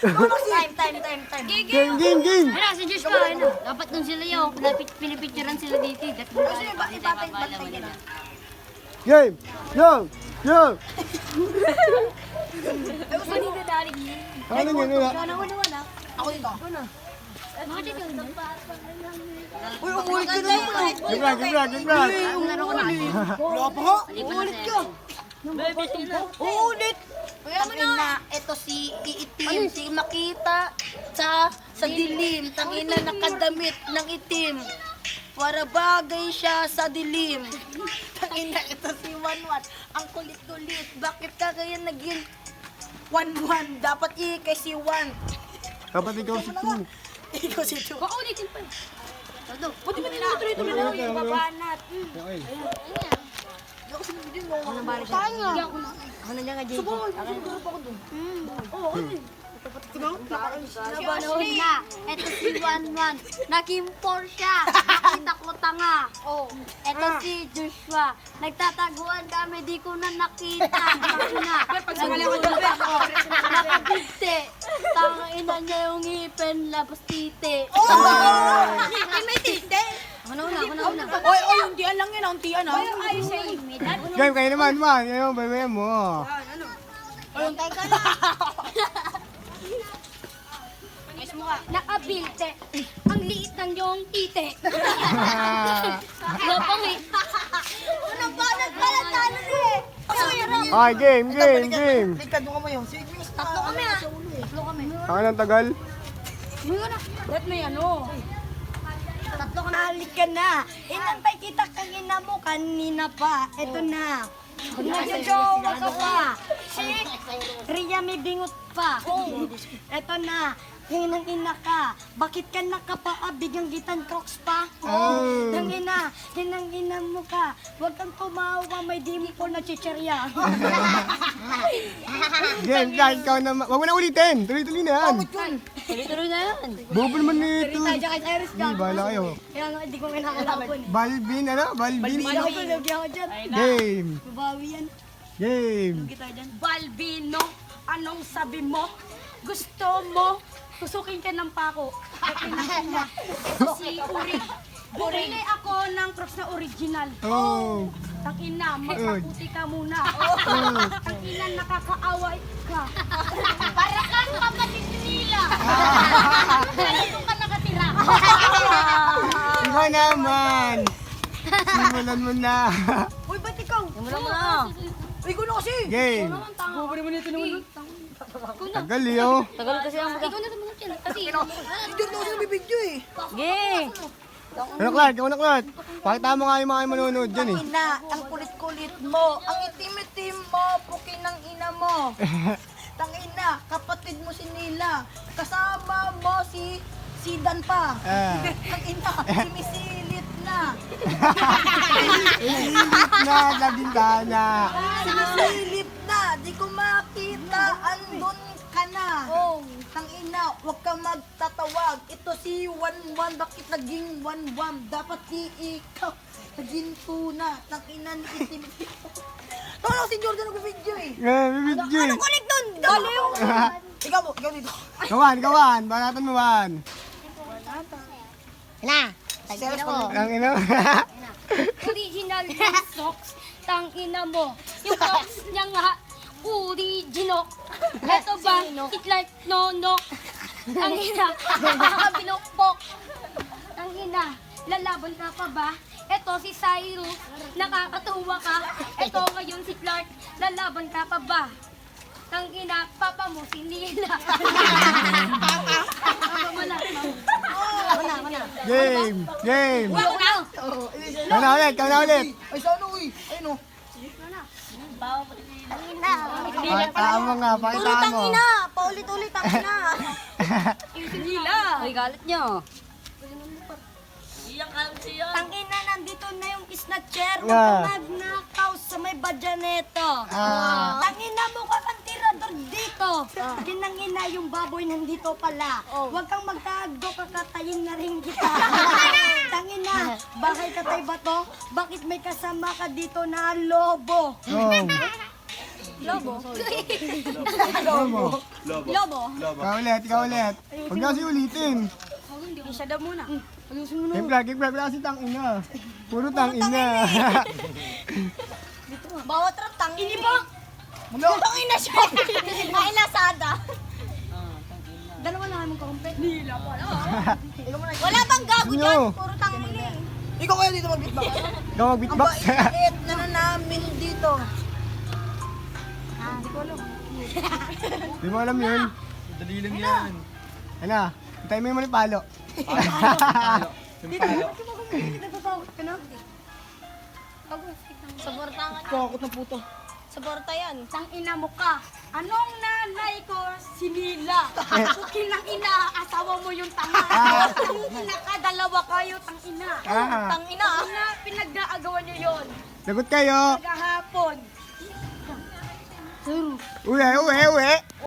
Time. Game. Ayun na, si Josh ka, ayun na. Dapat dun sila yung pinipicturean sila dito. Dapat dun tayo papala nila. Game. Yo. Gusto ni Daddy. Ano yun? Ako dito. Mga dito. Uy, umulit ka na naman. Game lang. Laro ko na. Wala pa nga. Ulit ka. Uulit. Tangina, ito si iitim, si makita sa dilim. Tangina, nakadamit ng itim. Para bagay siya sa dilim. Tangina, ito si Wanwan. Ang kulit-kulit. Bakit ka kaya naging Wanwan? Dapat kay si Wan. Dapat ikaw si Tu. Ikaw si Tu. Baka ulitin pa. Pwede ba nila tuloy-tuloy na yung babanat? Okay. Ako sa video mo. Ako nang Ako na lang ka, JJ. Nabanahon na. Ito si Wanwan. Naging por siya. Nakita ko tanga. Oh. Ito si Joshua. Nagtataguan kami. Di ko na nakita. Nagsulat ako. Nakabigti. Tangina niya yung ngipin. Labas titi. May tinte. Ako na una. Oy, untian lang yan, untian ha. Ayos siya imitan. Game, kayo naman. Yan yung babayan mo. Ayuntay ka na. Nakabilte. Ang liit ng yung tite. Lopang eh. Unang banat pala talo eh. Okay, game. Baliktad mo yun. Sige, Tatlo kami ah. Tatlo kami. Ako ng tagal. Ba't may ano? Tatlo kami. Alik ka na. Inantay kita kanina mo kanina pa. Eto na. Nagjojowa ka pa. Si Ria may bingot pa. Eto na. Hinang ina ka. Bakit ka nakapaabig ang gitan crocs pa? Oh. Hinang ina mo ka. Huwag kang tumawa, may dimple na chicherya. Game, ikaw naman. Wag mo na ulitin. Tuloy-tuloy na yan. Tuloy na yan. Bobo naman nito. Tayo kay Iris ka. Bala kayo. Kaya nga, hindi ko kinakalaban. Balvin. Lugi ako dyan. Game. Babawi yan. Game. Balbino, anong sabi mo? Gusto mo? Tusukin ka ng pako. Si Uri. Bumili ako ng crocs na original. Oh. Takina, magpaputi ka muna. Takina, nakakaaway ka. Para kang kapatid nila. Dito ka nakatira. Ikaw naman. Simulan mo na. Uy, ba't ikaw? Wala mo na. Uy, kuno kasi. Game. Bubari mo nito naman. Tagal yo. Tagal kasi ang Ikaw na naman yan. Kasi Hindi na kasi nabibidyo eh. Game. Ano Clark? Pakita mo nga yung mga manonood dyan eh. Ina, ang kulit-kulit mo. Ang itim-itim mo. Pukin ng ina mo. Tangina, kapatid mo si Nila. Kasama mo si Dan pa. Tangina, sumisilit na. Na bintana. Sinisilip na, di ko makita, andun ka na. Tangina, huwag kang magtatawag. Ito si Wanwan, bakit naging Wanwan? Dapat di ikaw, naging tuna. Tangina ni itim-itim. Tawag si Jordan nag-video eh. Bibidyo eh. Kulit dun, daliw. Ikaw dito. Gawan. Banatan mo ban. Serious pa Ang ina. original yung socks. Tangina mo. Yung socks niya nga. Original. Ito ba? It like no. Tangina. Binukpok. Tangina. Lalaban ka pa ba? Ito si Cyrus. Nakakatuwa ka. Ito ngayon si Clark. Lalaban ka pa ba? Tangina, papa mo si Nila. Game. Kau na ulit. Ay, sana uy. Ayun o. Pakita mo nga, pakita mo. Paulit-ulit tangina. Ay, galit nyo. Tangina, nandito na yung snatcher. Yeah. Nagnakaw sa may badyaneto. Tangina mo ka kang tirador dito. Ginangina yung baboy nandito pala. Huwag kang magtago, kakatayin na rin kita. Tangina, bakit katay ba to? Bakit may kasama ka dito na lobo? Oh. Lobo. Lobo. Lobo. Ikaw ulit. Huwag na kasi ulitin. Isa daw muna. Game vlog, wala kasi tangina. Puro tangina. Bawat rap tangin. Ini ba? Tangina siya. Ay, nasada. Dalawa na naman kakumpet. Nila pala. Wala bang gago Sino? dyan? Puro tangin eh. Ikaw kaya dito mag-beatbox. Ikaw Ang mag-beatbox. bait na namin dito. Di mo alam yun. Dali lang yan. Ano? Hintayin mo yung manipalo. Sabortangan. Kakot na puto. Saborta yan. Tang ina mo ka. Anong nanay ko sinila? Kukin ng ina, asawa mo yung tanga. Tang ina ka, dalawa kayo, tang ina. Tangina. Ina, pinagdaagawan niyo yon. Sagot kayo. Kahapon. Uwi.